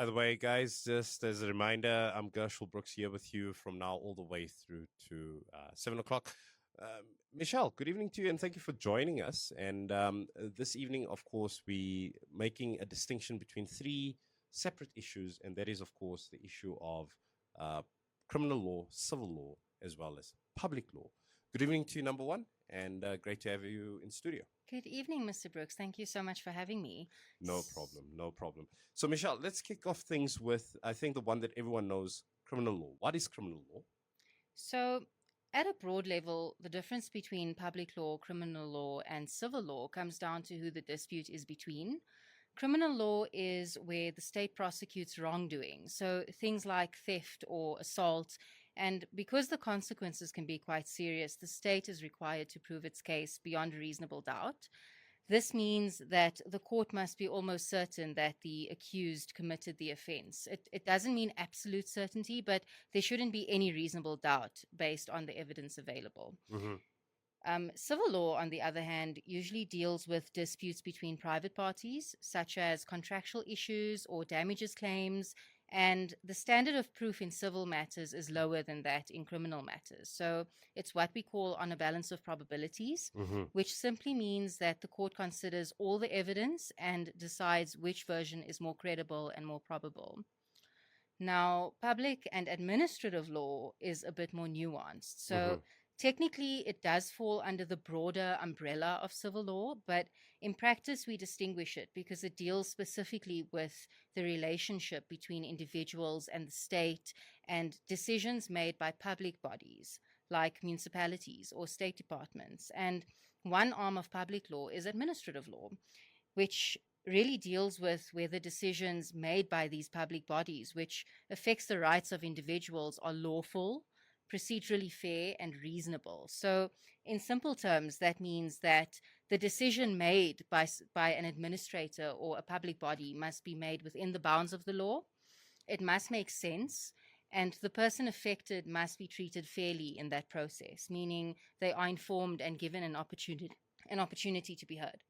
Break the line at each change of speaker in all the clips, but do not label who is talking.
By the way, guys, just as a reminder, I'm Gershel Brooks here with you from now all the way through to 7 o'clock. Michelle, good evening to you, and thank you for joining us. And this evening, of course, we making a distinction between three separate issues, and that is, of course, the issue of uh, criminal law, civil law, as well as public law. Good evening to you, number one, and great to have you in studio.
Good evening, Mr. Brooks. Thank you so much for having me.
No problem, no problem. So, Michelle, let's kick off things with, I think, the one that everyone knows, criminal law. What is criminal law?
So, at a broad level, the difference between public law, criminal law, and civil law comes down to who the dispute is between. Criminal law is where the state prosecutes wrongdoing, so things like theft or assault. And because the consequences can be quite serious, the state is required to prove its case beyond a reasonable doubt. This means that the court must be almost certain that the accused committed the offense. It doesn't mean absolute certainty, but there shouldn't be any reasonable doubt based on the evidence available.
Mm-hmm.
Civil law, on the other hand, usually deals with disputes between private parties, such as contractual issues or damages claims, and the standard of proof in civil matters is lower than that in criminal matters. So it's what we call on a balance of probabilities,
Mm-hmm.
which simply means that the court considers all the evidence and decides which version is more credible and more probable. Now, public and administrative law is a bit more nuanced. So,
Mm-hmm.
technically, it does fall under the broader umbrella of civil law, but in practice, we distinguish it because it deals specifically with the relationship between individuals and the state and decisions made by public bodies like municipalities or state departments. And one arm of public law is administrative law, which really deals with whether decisions made by these public bodies, which affects the rights of individuals, are lawful, procedurally fair, and reasonable. So, in simple terms, that means that the decision made by an administrator or a public body must be made within the bounds of the law. It must make sense. And the person affected must be treated fairly in that process, meaning they are informed and given an opportunity to be heard.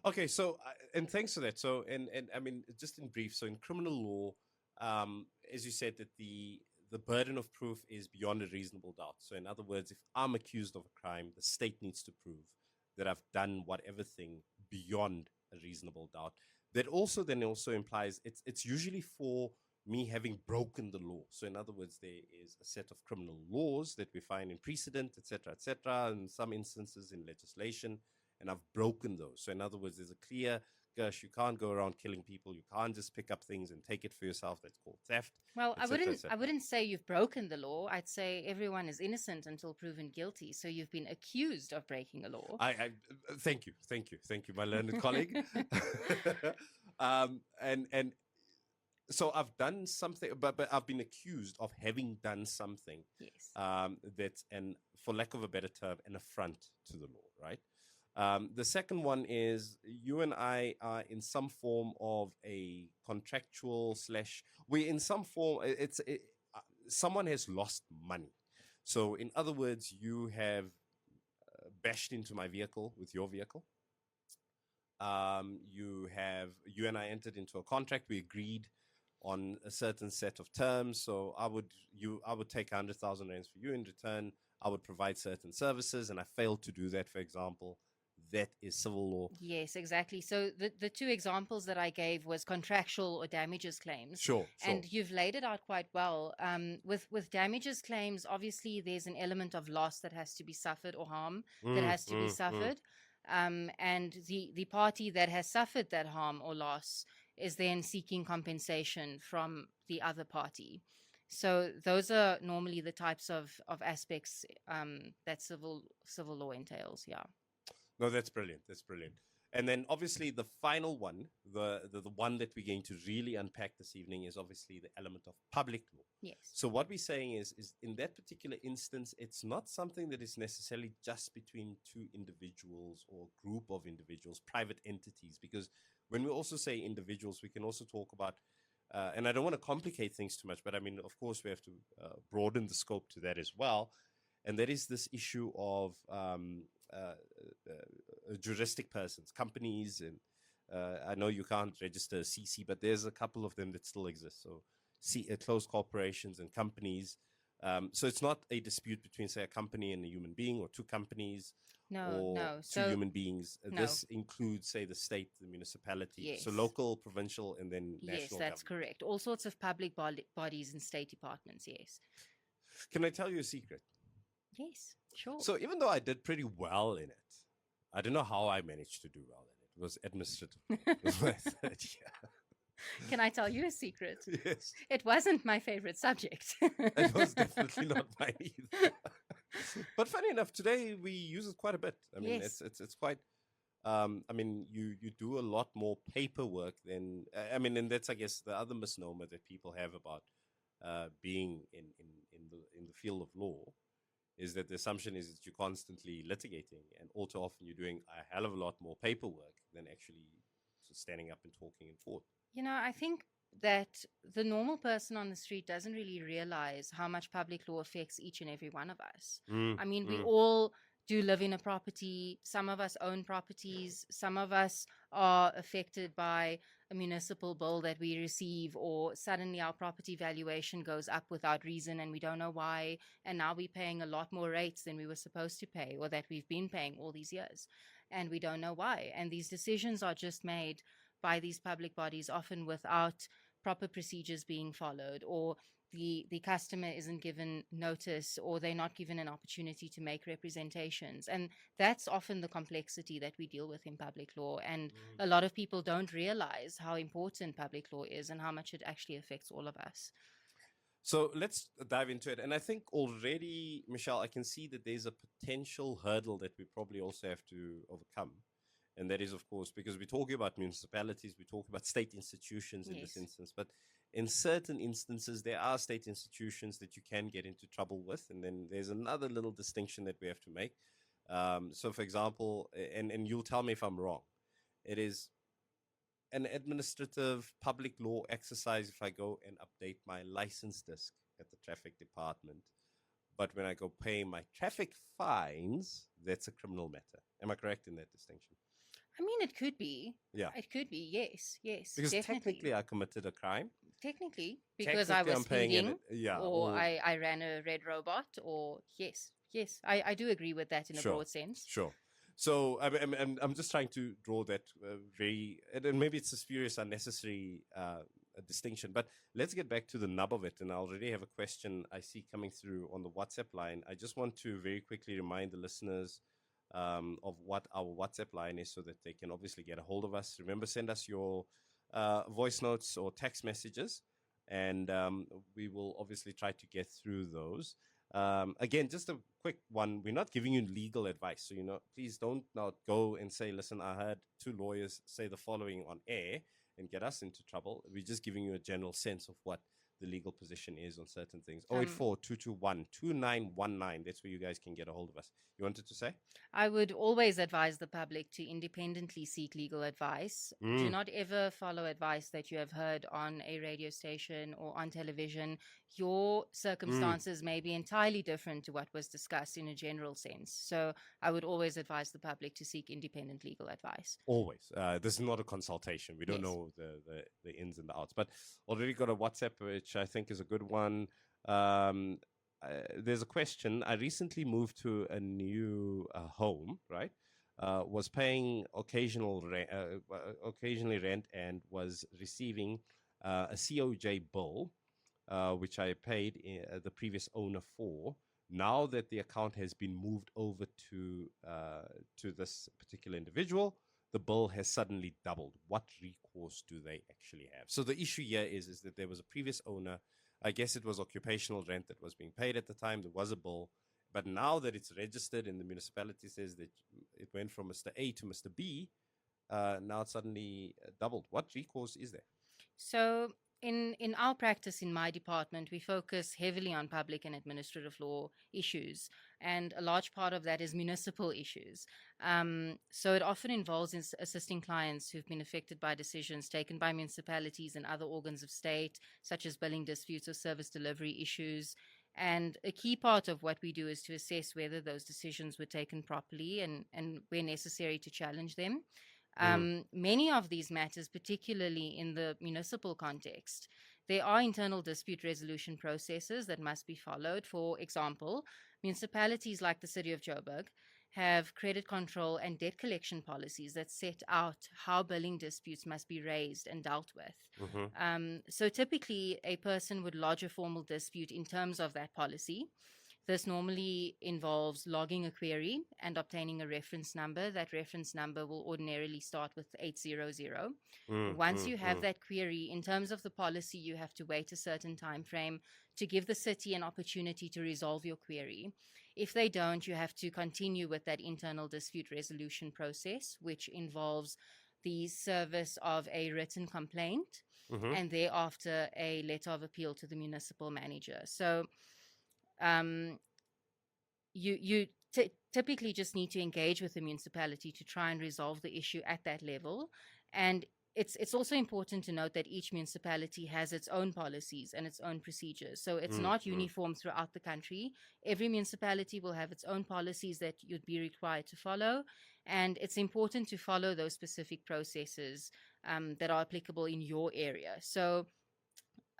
Okay, so and thanks for that. So, and I mean, just in brief, so in criminal law, as you said, that the burden of proof is beyond a reasonable doubt. So, in other words, if I'm accused of a crime, the state needs to prove that I've done whatever thing beyond a reasonable doubt. That also then also implies it's usually for me having broken the law. So, in other words, there is a set of criminal laws that we find in precedent, etc., in some instances in legislation, and I've broken those. So, in other words, there's a clear, gosh, you can't go around killing people. You can't just pick up things and take it for yourself. That's called theft,
Well, I
etc.,
wouldn't I
etc.
wouldn't say you've broken the law. I'd say everyone is innocent until proven guilty. So you've been accused of breaking a law.
I thank you, my learned colleague. And so I've done something, but I've been accused of having done something
Yes.
that's, and for lack of a better term, an affront to the law, right? The second one is you and I are in some form of a contractual slash, we in some form, someone has lost money. So in other words, you have bashed into my vehicle with your vehicle. You and I entered into a contract. We agreed on a certain set of terms. So I would take 100,000 rands for you in return. I would provide certain services, and I failed to do that, for example. That is civil law.
Yes, exactly. So the two examples that I gave was contractual or damages claims.
Sure.
And you've laid it out quite well. With damages claims, obviously there's an element of loss that has to be suffered or harm that has to be suffered. And the party that has suffered that harm or loss is then seeking compensation from the other party. So those are normally the types of aspects that civil law entails. Yeah.
No, that's brilliant. That's brilliant. And then obviously the final one, the one that we're going to really unpack this evening is obviously the element of public law.
Yes.
So what we're saying is in that particular instance, it's not something that is necessarily just between two individuals or group of individuals, private entities, because when we also say individuals, we can also talk about, and I don't want to complicate things too much, but I mean, of course, we have to broaden the scope to that as well. And that is this issue of juristic persons, companies, and I know you can't register a CC, but there's a couple of them that still exist. So, closed corporations and companies. So it's not a dispute between, say, a company and a human being, or two companies,
No,
or
no.
two
So
human beings.
no.
This includes, say, the state, the municipality, so
Yes.
local, provincial, and then
Yes,
national
that's
government.
correct. All sorts of public bodies and state departments. Yes.
Can I tell you a secret?
Yes, sure.
So even though I did pretty well in it, I don't know how I managed to do well in it. It was administrative. It was my third year.
Can I tell you a secret?
Yes.
It wasn't my favorite subject.
It was definitely not mine either. But funny enough, today we use it quite a bit. I mean,
Yes.
it's quite. I mean, you do a lot more paperwork than. And that's, I guess, the other misnomer that people have about being in the field of law, is that the assumption is that you're constantly litigating, and all too often you're doing a hell of a lot more paperwork than actually standing up and talking in court.
I think that the normal person on the street doesn't really realize how much public law affects each and every one of us. I mean, we all do live in a property. Some of us own properties. Some of us are affected by a municipal bill that we receive, or suddenly our property valuation goes up without reason and we don't know why. And now we're paying a lot more rates than we were supposed to pay, or that we've been paying all these years. And we don't know why. And these decisions are just made by these public bodies, often without proper procedures being followed, or the customer isn't given notice, or they're not given an opportunity to make representations. And that's often the complexity that we deal with in public law. And a lot of people don't realize how important public law is and how much it actually affects all of us.
So let's dive into it. And I think already, Michelle, I can see that there's a potential hurdle that we probably also have to overcome. And that is, of course, because we're talking about municipalities, we talk about state institutions in this
Yes.
instance. But in certain instances, there are state institutions that you can get into trouble with. And then there's another little distinction that we have to make. So, for example, and you'll tell me if I'm wrong, it is an administrative public law exercise if I go and update my license disc at the traffic department. But when I go pay my traffic fines, that's a criminal matter. Am I correct in that distinction?
I mean, it could be.
Yeah.
It could be. Yes. Yes.
Because
definitely.
technically I committed a crime.
Technically, because I
Technically,
was
I'm paying
speeding,
yeah,
or I ran a red robot, or yes, I do agree with that in a broad sense.
Sure. So I'm just trying to draw that very, and maybe it's a spurious, unnecessary distinction. But let's get back to the nub of it. And I already have a question I see coming through on the WhatsApp line. I just want to very quickly remind the listeners of what our WhatsApp line is, so that they can obviously get a hold of us. Remember, send us your voice notes or text messages, and we will obviously try to get through those. Again, just a quick one. We're not giving you legal advice. So, please don't now go and say, listen, I heard two lawyers say the following on air and get us into trouble. We're just giving you a general sense of what the legal position is on certain things. 084-221-2919. That's where you guys can get a hold of us. You wanted to say?
I would always advise the public to independently seek legal advice. Do not ever follow advice that you have heard on a radio station or on television. Your circumstances may be entirely different to what was discussed in a general sense. So I would always advise the public to seek independent legal advice.
Always. This is not a consultation. We don't know the ins and the outs. But already got a WhatsApp, which I think is a good one. There's a question. I recently moved to a new home, right? Was paying occasionally rent, and was receiving a COJ bill, which I paid the previous owner for. Now that the account has been moved over to this particular individual, the bill has suddenly doubled. What recourse do they actually have? So the issue here is that there was a previous owner. I guess it was occupational rent that was being paid at the time. There was a bill. But now that it's registered and the municipality says that it went from Mr. A to Mr. B, now it's suddenly doubled. What recourse is there?
So in our practice in my department, we focus heavily on public and administrative law issues, and a large part of that is municipal issues. So it often involves assisting clients who've been affected by decisions taken by municipalities and other organs of state, such as billing disputes or service delivery issues. And a key part of what we do is to assess whether those decisions were taken properly, and where necessary, to challenge them.
Mm.
Many of these matters, particularly in the municipal context, there are internal dispute resolution processes that must be followed. For example, municipalities like the city of Joburg have credit control and debt collection policies that set out how billing disputes must be raised and dealt with.
Mm-hmm.
So typically, a person would lodge a formal dispute in terms of that policy. This normally involves logging a query and obtaining a reference number. That reference number will ordinarily start with 800.
Mm,
Once
mm,
you have
mm.
that query, in terms of the policy, you have to wait a certain time frame to give the city an opportunity to resolve your query. If they don't, you have to continue with that internal dispute resolution process, which involves the service of a written complaint
Mm-hmm.
and thereafter a letter of appeal to the municipal manager. So um, you typically just need to engage with the municipality to try and resolve the issue at that level. And it's also important to note that each municipality has its own policies and its own procedures, so it's
Mm,
not
mm.
uniform throughout the country. Every municipality will have its own policies that you'd be required to follow, and it's important to follow those specific processes that are applicable in your area. So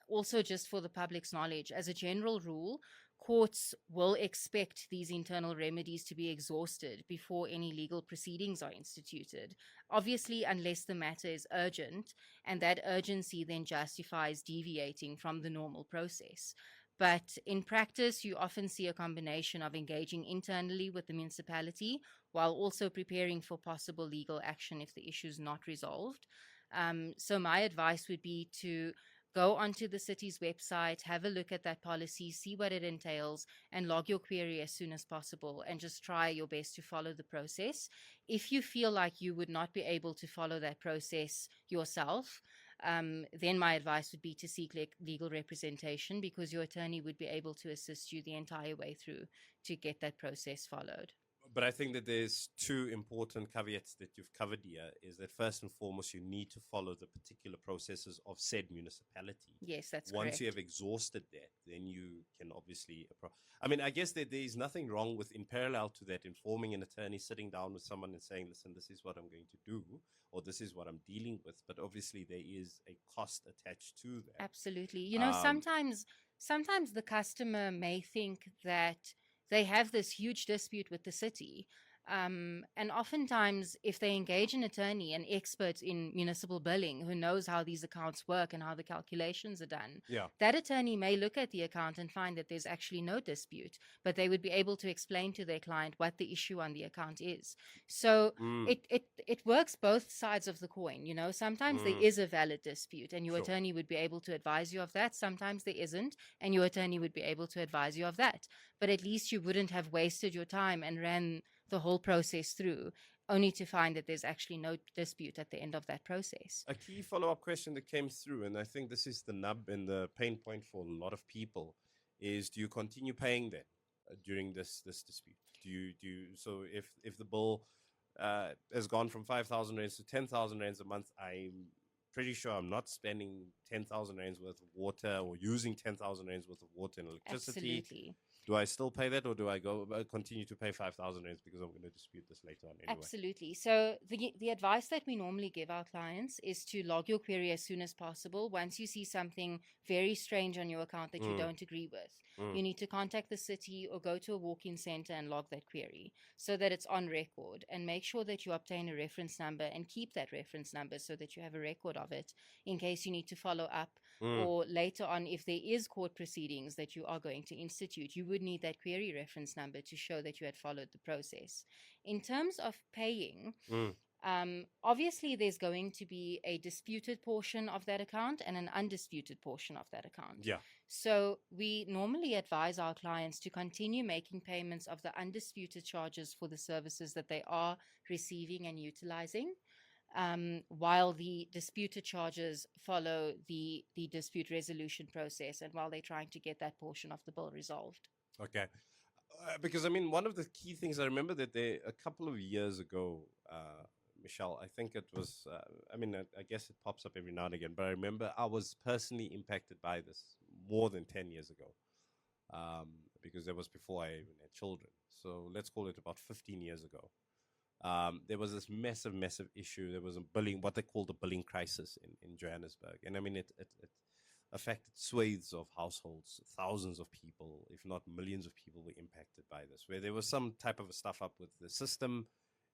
also, just for the public's knowledge, as a general rule, courts will expect these internal remedies to be exhausted before any legal proceedings are instituted. Obviously, unless the matter is urgent, and that urgency then justifies deviating from the normal process. But in practice, you often see a combination of engaging internally with the municipality while also preparing for possible legal action if the issue is not resolved. So, my advice would be to go onto the city's website, have a look at that policy, see what it entails, and log your query as soon as possible. And just try your best to follow the process. If you feel like you would not be able to follow that process yourself, then my advice would be to seek legal representation, because your attorney would be able to assist you the entire way through to get that process followed.
But I think that there's two important caveats that you've covered here. Is that first and foremost, you need to follow the particular processes of said municipality.
Yes, that's
Once you
correct.
have exhausted that, then you can obviously. I mean, I guess that there is nothing wrong with, in parallel to that, informing an attorney, sitting down with someone and saying, "Listen, this is what I'm going to do, or this is what I'm dealing with." But obviously, there is a cost attached to that.
Absolutely.
Um,
Sometimes the customer may think that they have this huge dispute with the city. And oftentimes, if they engage an attorney, an expert in municipal billing who knows how these accounts work and how the calculations are done,
yeah.
that attorney may look at the account and find that there's actually no dispute, but they would be able to explain to their client what the issue on the account is. So
Mm,
it works both sides of the coin. Sometimes there
mm,
is a valid dispute and your
sure.
attorney would be able to advise you of that. Sometimes there isn't, and your attorney would be able to advise you of that. But at least you wouldn't have wasted your time and ran the whole process through only to find that there's actually no dispute at the end of that process.
A key follow-up question that came through, and I think this is the nub and the pain point for a lot of people, is: do you continue paying that during this dispute? Do you so if the bill has gone from 5,000 rands to 10,000 rands a month, I'm pretty sure I'm not spending 10,000 rands worth of water or using 10,000 rands worth of water and electricity.
Absolutely.
Do I still pay that, or do I go continue to pay 5,000 rands because I'm going to dispute this later on anyway?
Absolutely. So the advice that we normally give our clients is to log your query as soon as possible. Once you see something very strange on your account that you
Mm,
don't agree with,
mm,
you need to contact the city or go to a walk-in center and log that query so that it's on record, and make sure that you obtain a reference number and keep that reference number so that you have a record of it in case you need to follow up,
mm,
or later on, if there is court proceedings that you are going to institute, you would need that query reference number to show that you had followed the process. In terms of paying,
mm.
obviously there's going to be a disputed portion of that account and an undisputed portion of that account.
Yeah.
So we normally advise our clients to continue making payments of the undisputed charges for the services that they are receiving and utilizing, while the disputed charges follow the dispute resolution process, and while they're trying to get that portion of the bill resolved.
Okay. Because I mean, one of the key things I remember that they a couple of years ago, Michelle, I think it was. I mean, I guess it pops up every now and again, but I remember I was personally impacted by this more than 10 years ago, because that was before I even had children. So let's call it about 15 years ago. There was this massive issue. There was a billing, what they called the billing crisis in Johannesburg. And I mean, it affected swathes of households. Thousands of people, if not millions of people, were impacted by this, where there was some type of a stuff up with the system,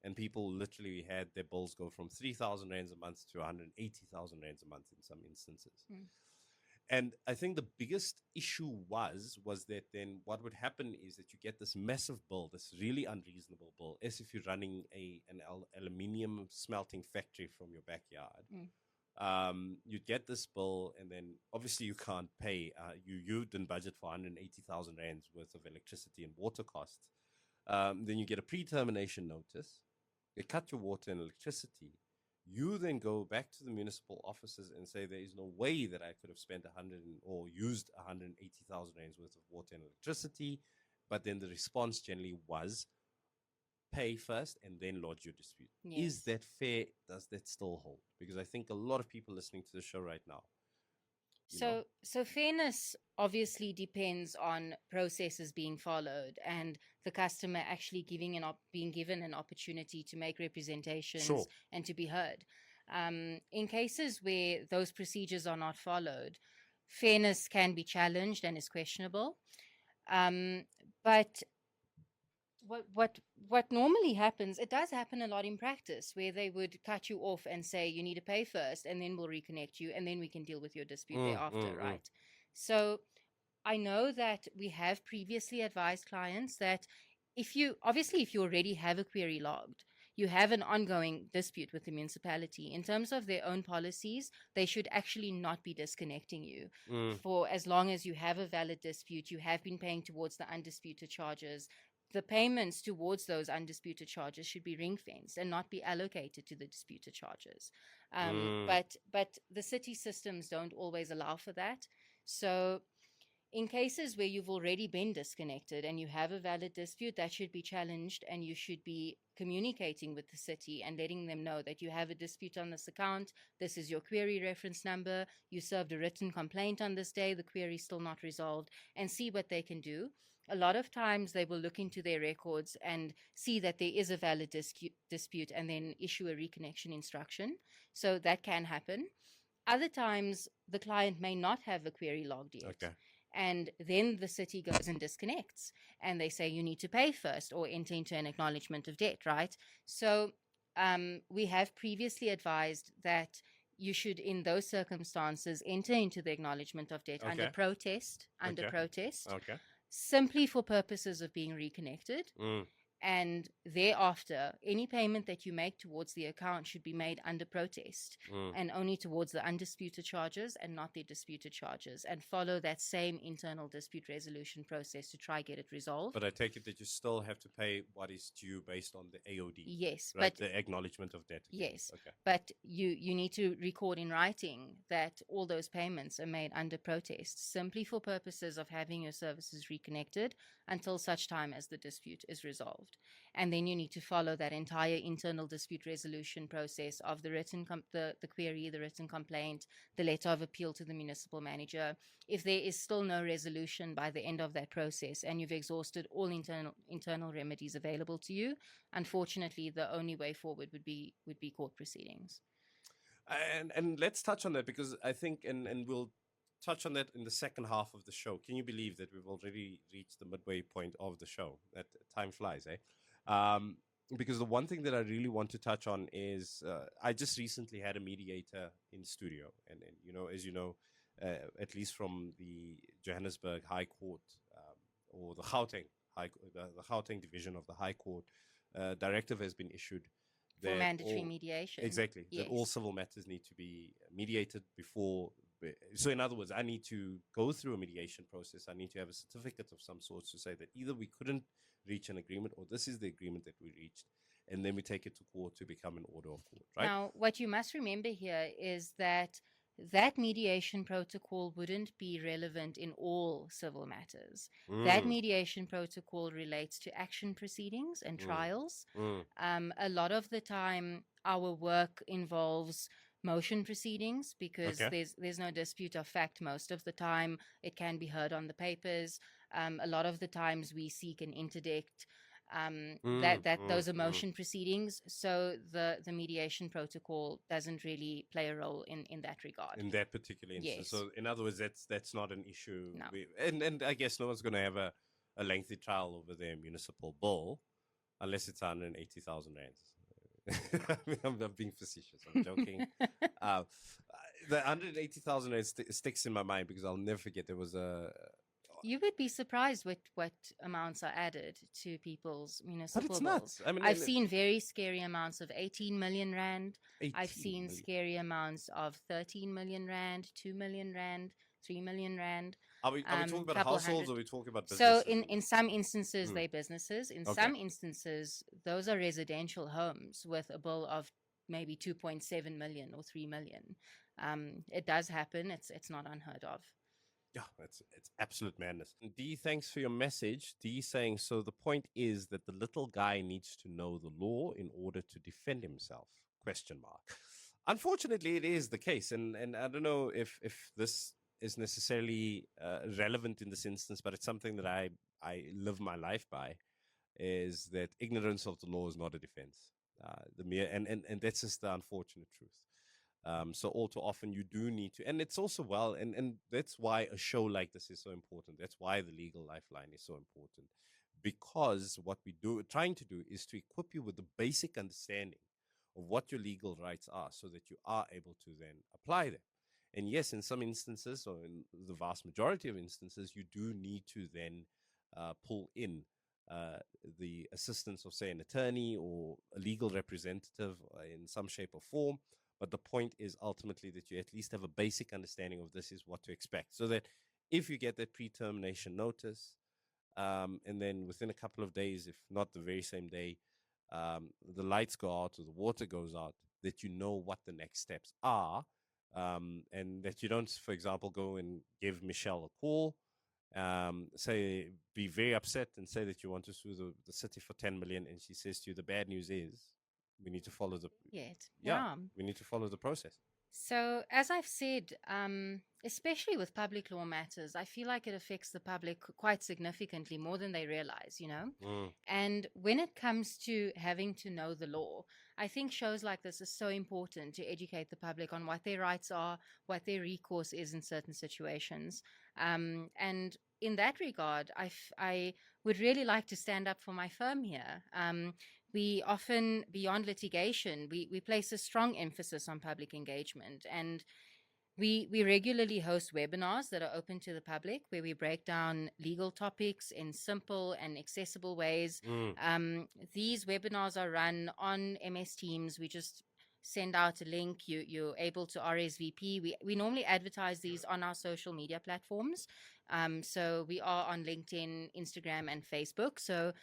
and people literally had their bills go from 3,000 rands a month to 180,000 rands a month in some instances.
Mm.
And I think the biggest issue was that then what would happen is that you get this massive bill, this really unreasonable bill, as if you're running an aluminium smelting factory from your backyard. You'd get this bill, and then obviously you can't pay. You didn't budget for 180,000 rands worth of electricity and water costs. Then you get a pre-termination notice. They cut your water and electricity. You then go back to the municipal offices and say there is no way that I could have spent or used 180,000 rands worth of water and electricity. But then the response generally was pay first and then lodge your dispute.
Yes.
Is that fair? Does that still hold? Because I think a lot of people listening to the show right now.
So fairness obviously depends on processes being followed and the customer actually being given an opportunity to make representations and to be heard. In cases where those procedures are not followed, fairness can be challenged and is questionable. But what normally happens, it does happen a lot in practice, where they would cut you off and say you need to pay first and then we'll reconnect you and then we can deal with your dispute thereafter, right? So I know that we have previously advised clients that if you already have a query logged, you have an ongoing dispute with the municipality, in terms of their own policies, they should actually not be disconnecting you for as long as you have a valid dispute, you have been paying towards the undisputed charges. The payments towards those undisputed charges should be ring-fenced and not be allocated to the disputed charges. But the city systems don't always allow for that. So in cases where you've already been disconnected and you have a valid dispute, that should be challenged, and you should be communicating with the city and letting them know that you have a dispute on this account. This is your query reference number. You served a written complaint on this day. The query is still not resolved, and see what they can do. A lot of times they will look into their records and see that there is a valid dispute and then issue a reconnection instruction. So that can happen. Other times the client may not have a query logged yet.
Okay.
And then the city goes and disconnects and they say you need to pay first or enter into an acknowledgement of debt, right? So we have previously advised that you should, in those circumstances, enter into the acknowledgement of debt under protest, simply for purposes of being reconnected. And thereafter, any payment that you make towards the account should be made under protest and only towards the undisputed charges and not the disputed charges, and follow that same internal dispute resolution process to try get it resolved.
But I take it that you still have to pay what is due based on the AOD.
Yes.
Right? The acknowledgement of debt.
Yes.
Okay.
But you need to record in writing that all those payments are made under protest, simply for purposes of having your services reconnected until such time as the dispute is resolved. And then you need to follow that entire internal dispute resolution process of the written the query, the written complaint, the letter of appeal to the municipal manager. If there is still no resolution by the end of that process and you've exhausted all internal remedies available to you, unfortunately the only way forward would be court proceedings.
And let's touch on that, because I think and we'll touch on that in the second half of the show. Can you believe that we've already reached the midway point of the show? That time flies, eh? Because the one thing that I really want to touch on is I just recently had a mediator in studio, and as you know, at least from the Johannesburg High Court or the Gauteng the Gauteng division of the High Court, directive has been issued
for mandatory mediation.
Exactly,
yes.
That all civil matters need to be mediated before. So in other words, I need to go through a mediation process. I need to have a certificate of some sort to say that either we couldn't reach an agreement or this is the agreement that we reached, and then we take it to court to become an order of court, right?
Now, what you must remember here is that mediation protocol wouldn't be relevant in all civil matters. That mediation protocol relates to action proceedings and trials. A lot of the time, our work involves motion proceedings because there's no dispute of fact most of the time. It can be heard on the papers. A lot of the times we seek an interdict. that those are motion proceedings. So the mediation protocol doesn't really play a role in that regard.
In that particular instance.
Yes.
So in other words, that's not an issue.
No.
And I guess no one's going to have a lengthy trial over their municipal bill unless it's 180,000 rands. I mean, I'm being facetious. I'm joking. The 180,000 rands sticks in my mind because I'll never forget. There was a.
You would be surprised what amounts are added to people's municipal
But it's
bills.
nuts. I mean,
I've seen very scary amounts of 18 million rand.
18
I've seen
million.
scary amounts of 13 million rand, 2 million rand, 3 million rand.
Are we talking about households or are we talking about
So
businesses?
in some instances, they're businesses. In
Okay.
some instances, those are residential homes with a bill of maybe 2.7 million or 3 million. It does happen. It's not unheard of.
Yeah, it's absolute madness. D, thanks for your message. D saying, so the point is that the little guy needs to know the law in order to defend himself? Question mark. Unfortunately, it is the case, and I don't know if this is necessarily relevant in this instance, but it's something that I live my life by, is that ignorance of the law is not a defense. The mere and that's just the unfortunate truth. So all too often you do need to, and it's also and that's why a show like this is so important. That's why the Legal Lifeline is so important, because what trying to do is to equip you with the basic understanding of what your legal rights are so that you are able to then apply them. And yes, in some instances, or in the vast majority of instances, you do need to then pull in the assistance of, say, an attorney or a legal representative in some shape or form. But the point is ultimately that you at least have a basic understanding of this is what to expect. So that if you get that pre-termination notice, and then within a couple of days, if not the very same day, the lights go out or the water goes out, that you know what the next steps are, and that you don't, for example, go and give Michelle a call, be very upset and say that you want to sue the city for 10 million, and she says to you, the bad news is we need to follow we need to follow the process.
So, as I've said, especially with public law matters, I feel like it affects the public quite significantly, more than they realize, And when it comes to having to know the law, I think shows like this is so important to educate the public on what their rights are, what their recourse is in certain situations. And in that regard, I would really like to stand up for my firm here. We often, beyond litigation, we place a strong emphasis on public engagement, and we regularly host webinars that are open to the public where we break down legal topics in simple and accessible ways. These webinars are run on MS Teams. We just send out a link. You're able to RSVP. We normally advertise these on our social media platforms. So we are on LinkedIn, Instagram, and Facebook. So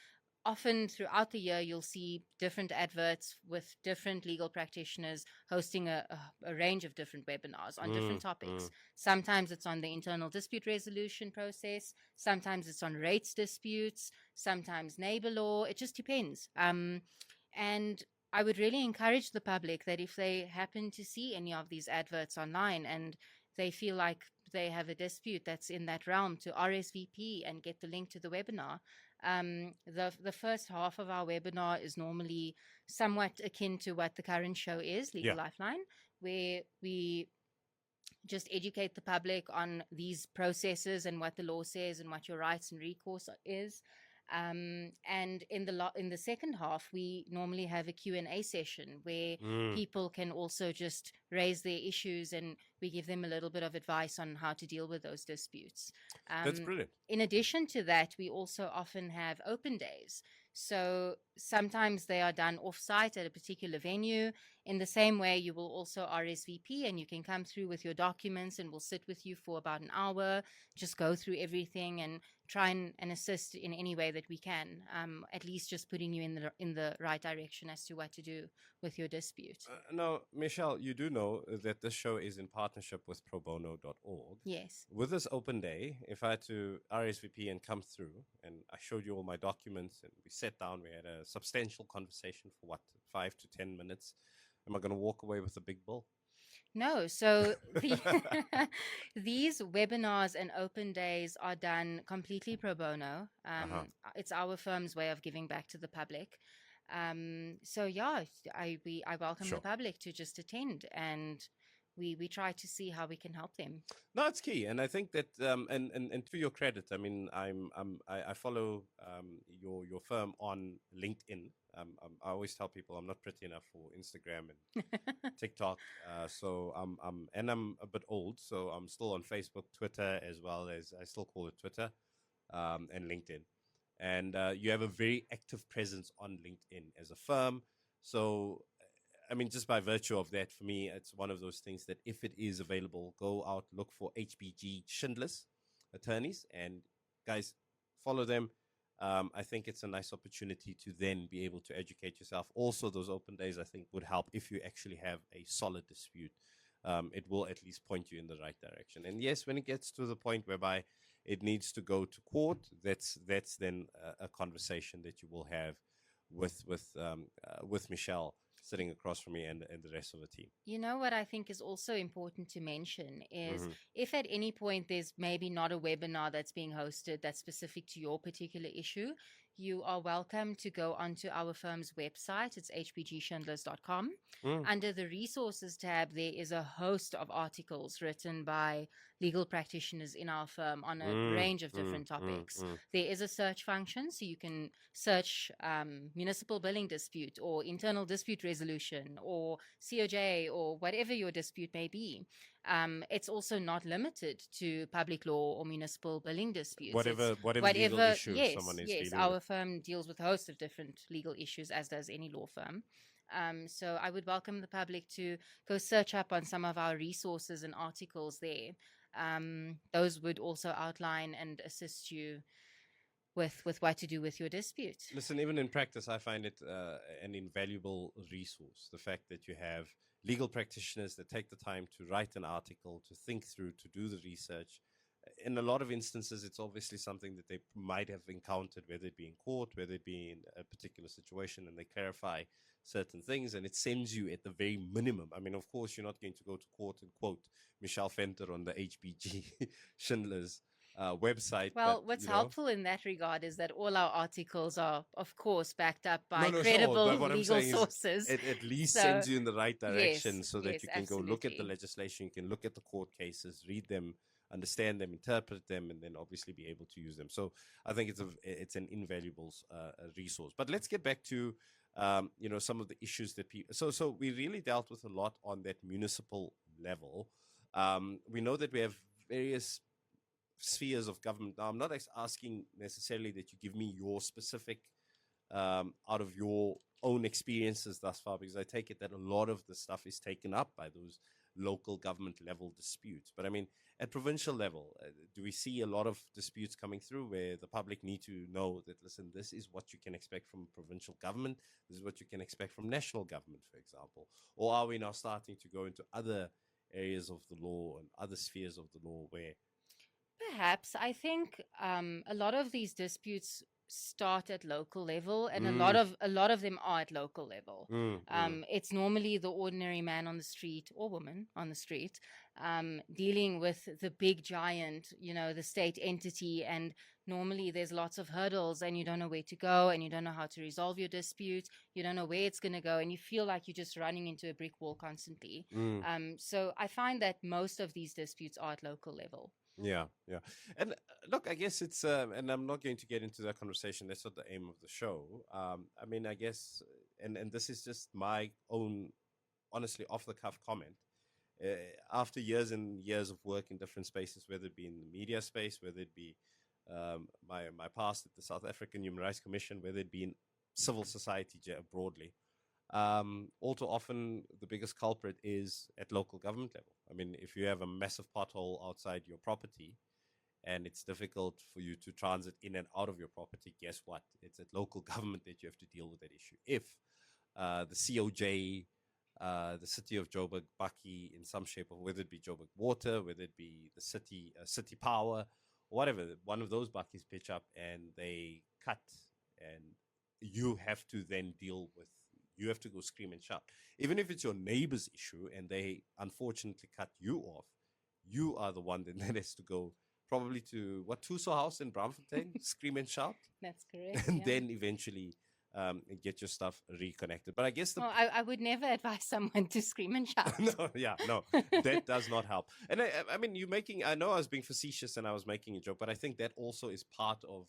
often throughout the year, you'll see different adverts with different legal practitioners hosting a range of different webinars on different topics. Sometimes it's on the internal dispute resolution process. Sometimes it's on rates disputes. Sometimes neighbor law. It just depends. And I would really encourage the public that if they happen to see any of these adverts online and they feel like they have a dispute that's in that realm, to RSVP and get the link to the webinar. The first half of our webinar is normally somewhat akin to what the current show is, Legal Lifeline, where we just educate the public on these processes and what the law says and what your rights and recourse is. And in the second half, we normally have a Q&A session where people can also just raise their issues, and we give them a little bit of advice on how to deal with those disputes.
That's brilliant.
In addition to that, we also often have open days. So sometimes they are done off-site at a particular venue. In the same way, you will also RSVP and you can come through with your documents, and we'll sit with you for about an hour, just go through everything and try and assist in any way that we can, at least just putting you in the right direction as to what to do with your dispute.
Now, Michelle, you do know that this show is in partnership with probono.org.
Yes.
With this open day, if I had to RSVP and come through, and I showed you all my documents, and we sat down, we had a substantial conversation for 5 to 10 minutes, am I going to walk away with a big bill?
No, so these webinars and open days are done completely pro bono.
Uh-huh.
It's our firm's way of giving back to the public. So yeah, I welcome the
Sure.
public to just attend, and we try to see how we can help them.
No, it's key, and I think that, and to your credit, I mean, I follow your firm on LinkedIn. I always tell people I'm not pretty enough for Instagram and TikTok, so I'm a bit old, so I'm still on Facebook, Twitter, as well as I still call it Twitter, and LinkedIn, and you have a very active presence on LinkedIn as a firm, so I mean, just by virtue of that, for me, it's one of those things that if it is available, go out, look for HBG Schindler's attorneys, and guys, follow them. I think it's a nice opportunity to then be able to educate yourself. Also, those open days, I think, would help if you actually have a solid dispute. It will at least point you in the right direction. And yes, when it gets to the point whereby it needs to go to court, that's then a conversation that you will have with Michelle sitting across from me and the rest of the team.
You know what I think is also important to mention is
Mm-hmm.
if at any point there's maybe not a webinar that's being hosted that's specific to your particular issue, you are welcome to go onto our firm's website. It's hbgschindlers.com.
Mm.
Under the resources tab, there is a host of articles written by legal practitioners in our firm on a
Mm,
range of
mm,
different
mm,
topics.
mm.
There is a search function, so you can search municipal billing dispute or internal dispute resolution or COJ or whatever your dispute may be. It's also not limited to public law or municipal billing disputes. It's
Whatever legal
whatever,
issue
yes,
someone is
yes.
dealing with.
Our firm deals with a host of different legal issues, as does any law firm. So I would welcome the public to go search up on some of our resources and articles there. Those would also outline and assist you with what to do with your dispute.
Listen, even in practice, I find it an invaluable resource. The fact that you have legal practitioners that take the time to write an article, to think through, to do the research. In a lot of instances, it's obviously something that they might have encountered, whether it be in court, whether it be in a particular situation, and they clarify certain things, and it sends you at the very minimum. I mean, of course, you're not going to go to court and quote Michelle Fenter on the HBG Schindler's website, but
Well, what's
you know,
helpful in that regard is that all our articles are, of course, backed up
no,
by
no, sure.
credible
But what I'm
legal
saying is,
sources.
it at least
So,
sends you in the right
yes,
direction so that
yes,
you can go look at the
absolutely.
legislation, you can look at the court cases, read them, understand them, interpret them, and then obviously be able to use them. So I think it's an invaluable resource. But let's get back to some of the issues that people. So we really dealt with a lot on that municipal level. We know that we have various spheres of government. Now, I'm not asking necessarily that you give me your specific out of your own experiences thus far, because I take it that a lot of the stuff is taken up by those local government level disputes. But I mean, at provincial level, do we see a lot of disputes coming through where the public need to know that, listen, this is what you can expect from provincial government, this is what you can expect from national government, for example? Or are we now starting to go into other areas of the law and other spheres of the law where
Perhaps. I think a lot of these disputes start at local level, and
mm,
a lot of them are at local level.
mm, mm,
It's normally the ordinary man on the street or woman on the street dealing with the big giant, the state entity, and normally there's lots of hurdles, and you don't know where to go, and you don't know how to resolve your dispute. You don't know where it's going to go, and you feel like you're just running into a brick wall constantly.
mm.
So I find that most of these disputes are at local level.
Yeah, yeah. And look, I guess it's, and I'm not going to get into that conversation. That's not the aim of the show. I mean, I guess, and this is just my own, honestly, off the cuff comment. Uh, After years and years of work in different spaces, whether it be in the media space, whether it be my past at the South African Human Rights Commission, whether it be in civil society broadly, all too often the biggest culprit is at local government level. I mean, if you have a massive pothole outside your property and it's difficult for you to transit in and out of your property, guess what? It's at local government that you have to deal with that issue. If the COJ, the city of Joburg, Bucky, in some shape, or whether it be Joburg Water, whether it be the city power, or whatever, one of those Buckies pitch up and they cut, and you have to then deal with You have to go scream and shout. Even if it's your neighbor's issue and they unfortunately cut you off, you are the one that has to go probably to what Tuso House in Braamfontein, scream and shout,
That's correct.
and
Yeah.
then eventually get your stuff reconnected. But I guess the
Well, I would never advise someone to scream and shout.
no, yeah, no, that does not help. And I mean, you making. I know I was being facetious and I was making a joke, but I think that also is part of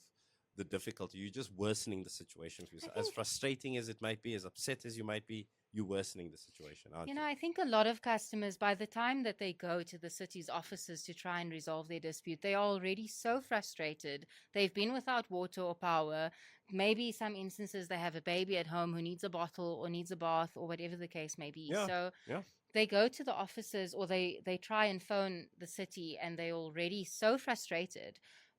the difficulty. You're just worsening the situation for yourself. As frustrating as it might be, as upset as you might be, you're worsening the situation, aren't
You
you?
know, I think a lot of customers, by the time that they go to the city's offices to try and resolve their dispute, they are already so frustrated. They've been without water or power. Maybe some instances they have a baby at home who needs a bottle or needs a bath or whatever the case may be.
Yeah,
So
yeah.
they go to the offices or they try and phone the city and they're already so frustrated.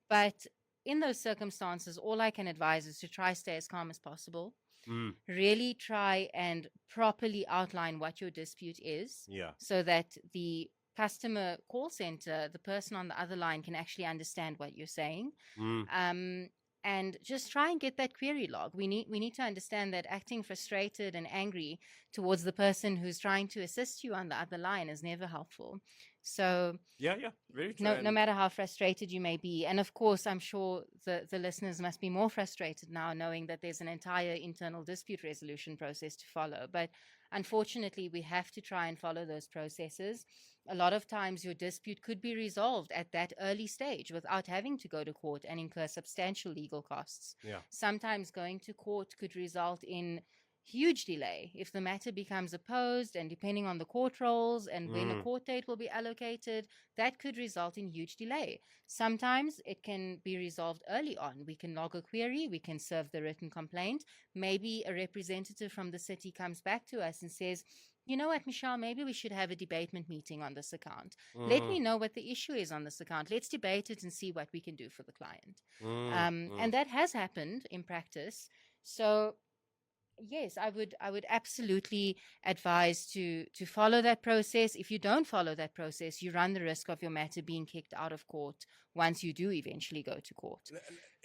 But in those circumstances, all I can advise is to try stay as calm as possible.
Mm,
Really try and properly outline what your dispute is
yeah.
so that the customer call center, the person on the other line, can actually understand what you're saying.
Mm,
And just try and get that query log. We need to understand that acting frustrated and angry towards the person who's trying to assist you on the other line is never helpful. So
yeah, yeah. Very true.
no matter how frustrated you may be, and of course I'm sure the listeners must be more frustrated now knowing that there's an entire internal dispute resolution process to follow, but unfortunately we have to try and follow those processes. A lot of times your dispute could be resolved at that early stage without having to go to court and incur substantial legal costs.
Yeah.
Sometimes going to court could result in huge delay if the matter becomes opposed, and depending on the court rolls and when a
Mm,
court date will be allocated, that could result in huge delay. Sometimes it can be resolved early on. We can log a query, we can serve the written complaint. Maybe a representative from the city comes back to us and says, you know what, Michelle, maybe we should have a debatement meeting on this account. Let me know what the issue is on this account. Let's debate it and see what we can do for the client. And that has happened in practice. So yes, I would absolutely advise to follow that process. If you don't follow that process, you run the risk of your matter being kicked out of court once you do eventually go to court.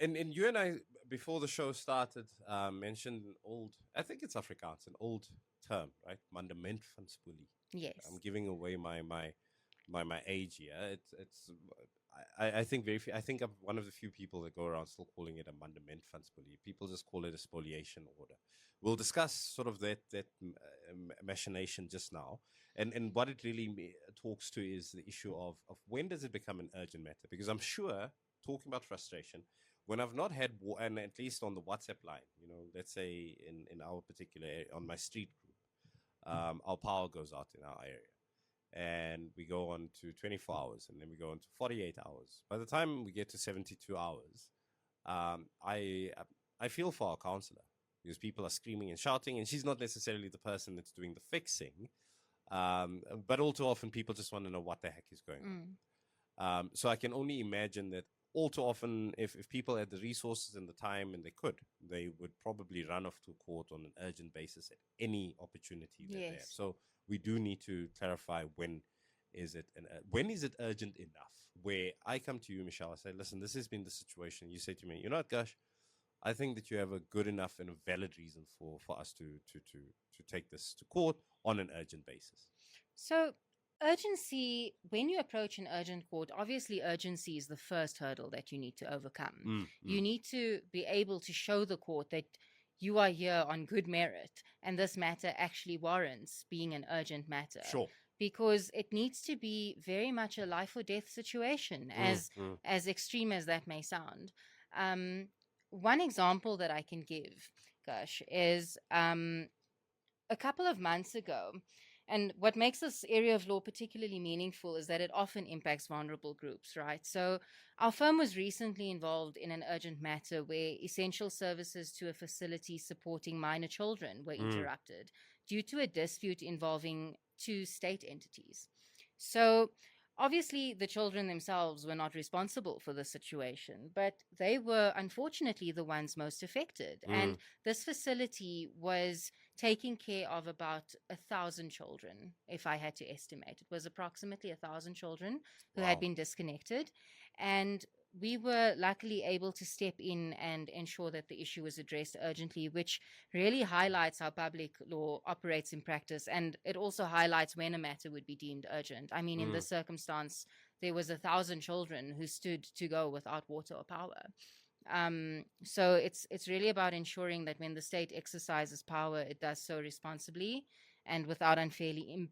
and you and I before the show started mentioned an old. I think it's Afrikaans, an old term, right? Mandement van spoelie.
Yes.
I'm giving away my age here. It's I think very few, I think I'm one of the few people that go around still calling it a mandement van spoelie. People just call it a spoliation order. We'll discuss sort of that machination just now, and what it really talks to is the issue of when does it become an urgent matter? Because I'm sure talking about frustration, when I've not had and at least on the WhatsApp line, let's say in our particular area, on my street group, our power goes out in our area and we go on to 24 hours and then we go on to 48 hours. By the time we get to 72 hours, I feel for our counselor because people are screaming and shouting and she's not necessarily the person that's doing the fixing. But all too often people just want to know what the heck is going on. So I can only imagine that all too often, if people had the resources and the time and they would probably run off to court on an urgent basis at any opportunity that they have. So we do need to clarify when is it urgent enough? Where I come to you, Michelle, I say, listen, this has been the situation. You say to me, you know what, Gush, I think that you have a good enough and a valid reason for us to take this to court on an urgent basis.
So urgency, when you approach an urgent court, obviously urgency is the first hurdle that you need to overcome. You need to be able to show the court that you are here on good merit and this matter actually warrants being an urgent matter.
Sure.
Because it needs to be very much a life or death situation, as extreme as that may sound. One example that I can give, Gush, is a couple of months ago. And what makes this area of law particularly meaningful is that it often impacts vulnerable groups, right? So our firm was recently involved in an urgent matter where essential services to a facility supporting minor children were interrupted due to a dispute involving two state entities. So obviously, the children themselves were not responsible for the situation, but they were unfortunately the ones most affected. And this facility was taking care of about 1,000 children, if I had to estimate. It was approximately 1,000 children who had been disconnected. And we were luckily able to step in and ensure that the issue was addressed urgently, which really highlights how public law operates in practice. And it also highlights when a matter would be deemed urgent. I mean, in this circumstance, there was 1,000 children who stood to go without water or power. So it's really about ensuring that when the state exercises power, it does so responsibly and without unfairly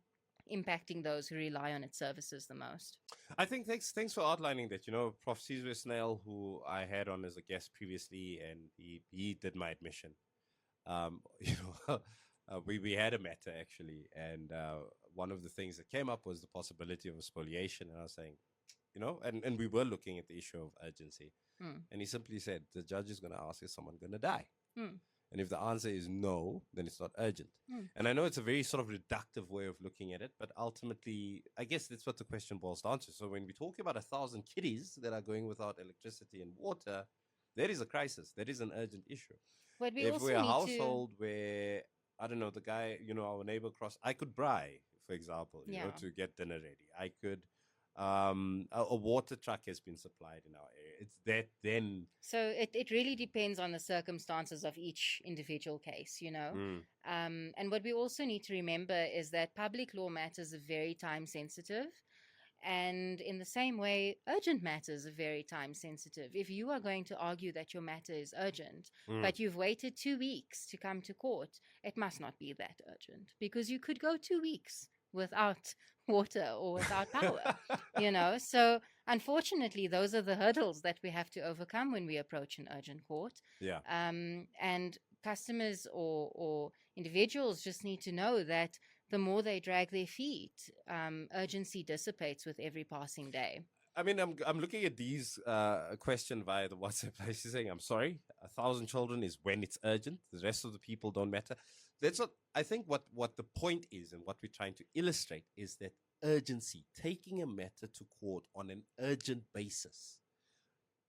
impacting those who rely on its services the most.
I think thanks for outlining that. You know, Prof. Cesar Snell, who I had on as a guest previously, and he did my admission. You know, we had a matter actually, and one of the things that came up was the possibility of a spoliation, and I was saying, you know, and we were looking at the issue of urgency, and he simply said the judge is going to ask, is someone going to die? And if the answer is no, then it's not urgent. And I know it's a very sort of reductive way of looking at it, but ultimately, I guess that's what the question boils down to. So when we talk about 1,000 kiddies that are going without electricity and water, there is a crisis. That is an urgent issue.
But we
If
also
we're a
need
household where, I don't know, the guy, you know, our neighbor across, I could bribe, for example, you know, to get dinner ready. I could, a water truck has been supplied in our area. It's that then.
So it really depends on the circumstances of each individual case, you know. And what we also need to remember is that public law matters are very time sensitive. And in the same way, urgent matters are very time sensitive. If you are going to argue that your matter is urgent, but you've waited 2 weeks to come to court, it must not be that urgent, because you could go 2 weeks without water or without power, you know. So unfortunately, those are the hurdles that we have to overcome when we approach an urgent court.
Yeah.
And customers or individuals just need to know that the more they drag their feet, urgency dissipates with every passing day.
I mean, I'm looking at these question via the WhatsApp. She's saying, "I'm sorry, 1,000 children is when it's urgent. The rest of the people don't matter." That's what I think. What the point is, and what we're trying to illustrate is that urgency, taking a matter to court on an urgent basis,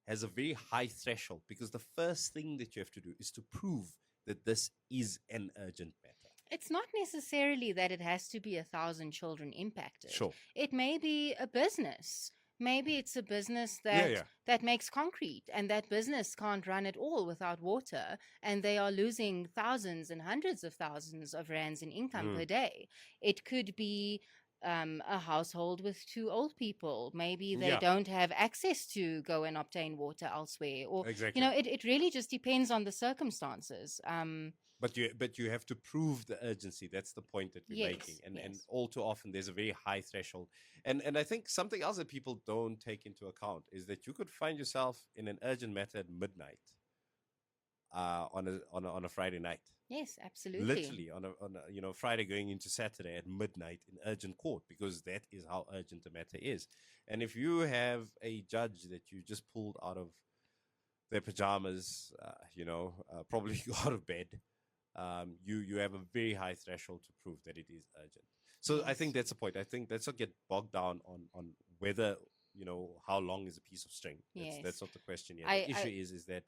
has a very high threshold, because the first thing that you have to do is to prove that this is an urgent matter.
It's not necessarily that it has to be 1,000 children impacted.
Sure.
It may be a business. Maybe it's a business that makes concrete, and that business can't run at all without water, and they are losing thousands and hundreds of thousands of rands in income per day. It could be a household with 2 old people. Maybe they don't have access to go and obtain water elsewhere, or
exactly.
You know, it really just depends on the circumstances.
But you have to prove the urgency. That's the point that we're making. And all too often there's a very high threshold. And I think something else that people don't take into account is that you could find yourself in an urgent matter at midnight on a Friday night.
Yes, absolutely.
Literally on a Friday going into Saturday at midnight in urgent court, because that is how urgent the matter is. And if you have a judge that you just pulled out of their pajamas, probably out of bed, you have a very high threshold to prove that it is urgent. So I think that's the point. I think let's not get bogged down on whether, how long is a piece of string. That's not the question here. The issue is that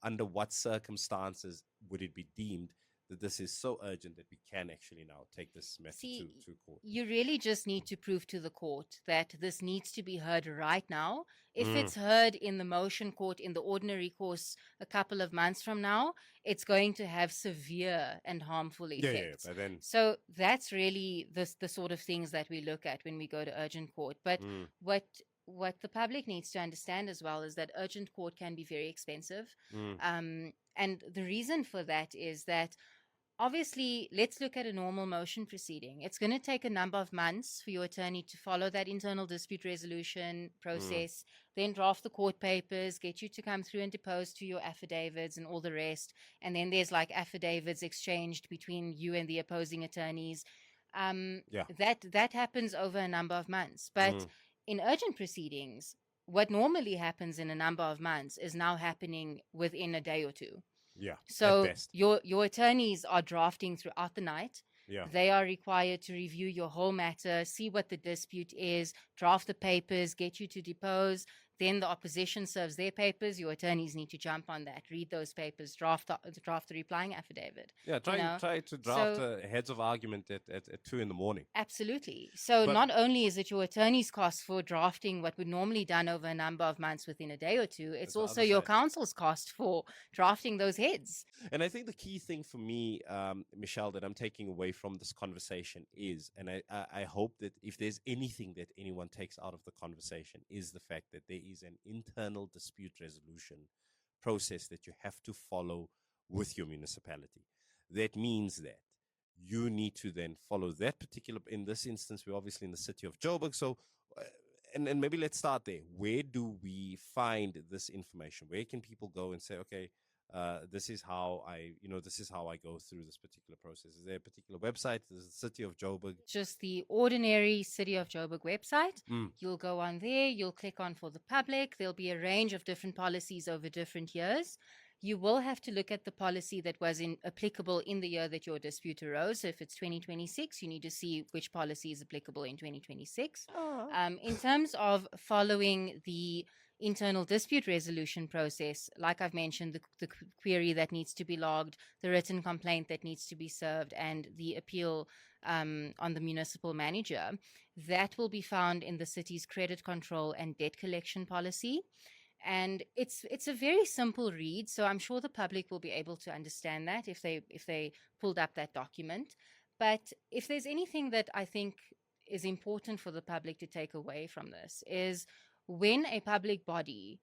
under what circumstances would it be deemed that this is so urgent that we can actually now take this matter to court?
You really just need to prove to the court that this needs to be heard right now. If it's heard in the motion court in the ordinary course a couple of months from now, it's going to have severe and harmful effects.
But then...
So that's really the sort of things that we look at when we go to urgent court. But what the public needs to understand as well is that urgent court can be very expensive. And the reason for that is that, obviously, let's look at a normal motion proceeding. It's going to take a number of months for your attorney to follow that internal dispute resolution process, then draft the court papers, get you to come through and depose to your affidavits and all the rest. And then there's like affidavits exchanged between you and the opposing attorneys. That happens over a number of months. But in urgent proceedings, what normally happens in a number of months is now happening within a day or two.
Yeah.
So your attorneys are drafting throughout the night.
Yeah.
They are required to review your whole matter, see what the dispute is, draft the papers, get you to depose. Then the opposition serves their papers. Your attorneys need to jump on that, read those papers, draft the replying affidavit.
Yeah, try to draft
So
a heads of argument at 2 in the morning.
absolutely. So
But
not only is it your attorney's cost for drafting what would normally done over a number of months within a day or two, it's
there's the
also
other
your
side.
counsel's cost for drafting those heads.
And I think the key thing for me, Michelle, that I'm taking away from this conversation is, and I hope that if there's anything that anyone takes out of the conversation, is the fact that there is an internal dispute resolution process that you have to follow with your municipality. That means that you need to then follow that particular, in this instance, we're obviously in the city of Joburg. So, and maybe let's start there. Where do we find this information? Where can people go and say, okay, this is how I go through this particular process? Is there a particular website? Is the City of Joburg?
Just the ordinary City of Joburg website.
Mm.
You'll go on there, you'll click on for the public. There'll be a range of different policies over different years. You will have to look at the policy that was applicable in the year that your dispute arose. So if it's 2026, you need to see which policy is applicable in 2026. In terms of following the internal dispute resolution process, like I've mentioned, the query that needs to be logged, the written complaint that needs to be served, and the appeal on the municipal manager, that will be found in the city's credit control and debt collection policy. And it's a very simple read, so I'm sure the public will be able to understand that if they pulled up that document. But if there's anything that I think is important for the public to take away from this, is when a public body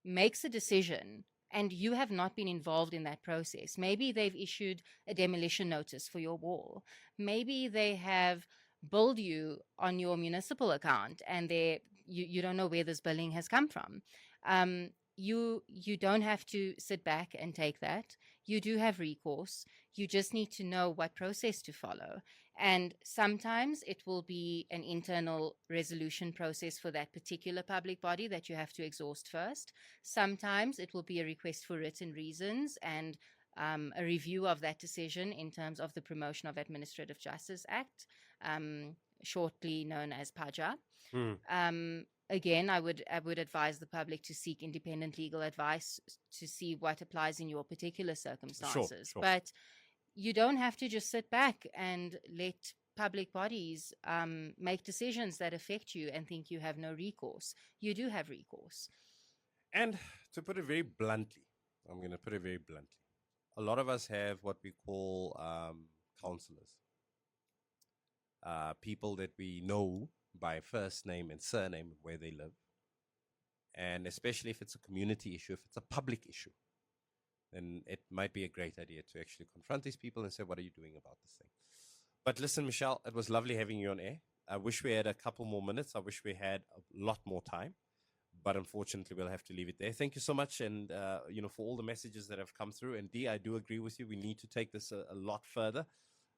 makes a decision and you have not been involved in that process, maybe they've issued a demolition notice for your wall, maybe they have billed you on your municipal account and you don't know where this billing has come from. You don't have to sit back and take that. You do have recourse. You just need to know what process to follow. And sometimes it will be an internal resolution process for that particular public body that you have to exhaust first. Sometimes it will be a request for written reasons and a review of that decision in terms of the Promotion of Administrative Justice Act, shortly known as PAJA. Again, I would advise the public to seek independent legal advice to see what applies in your particular circumstances.
Sure.
But you don't have to just sit back and let public bodies make decisions that affect you and think you have no recourse. You do have recourse.
And to put it very bluntly, I'm going to put it very bluntly. A lot of us have what we call counselors, people that we know by first name and surname where they live. And especially if it's a community issue, if it's a public issue, then it might be a great idea to actually confront these people and say, what are you doing about this thing? But listen, Michelle, it was lovely having you on air. I wish we had a couple more minutes. I wish we had a lot more time. But unfortunately, we'll have to leave it there. Thank you so much. And, for all the messages that have come through. And Dee, I do agree with you. We need to take this a lot further,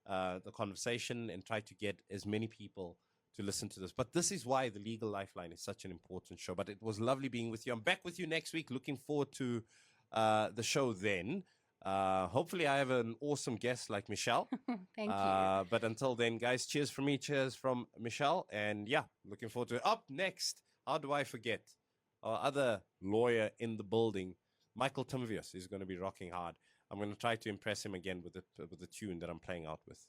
the conversation, and try to get as many people to listen to this. But this is why the Legal Lifeline is such an important show. But it was lovely being with you. I'm back with you next week. Looking forward to the show then. Hopefully I have an awesome guest like Michelle.
Thank you.
But until then, guys, cheers from me, cheers from Michelle. And yeah, looking forward to it. Up next, how do I forget? Our other lawyer in the building, Michael Timvius, is going to be rocking hard. I'm going to try to impress him again with the tune that I'm playing out with.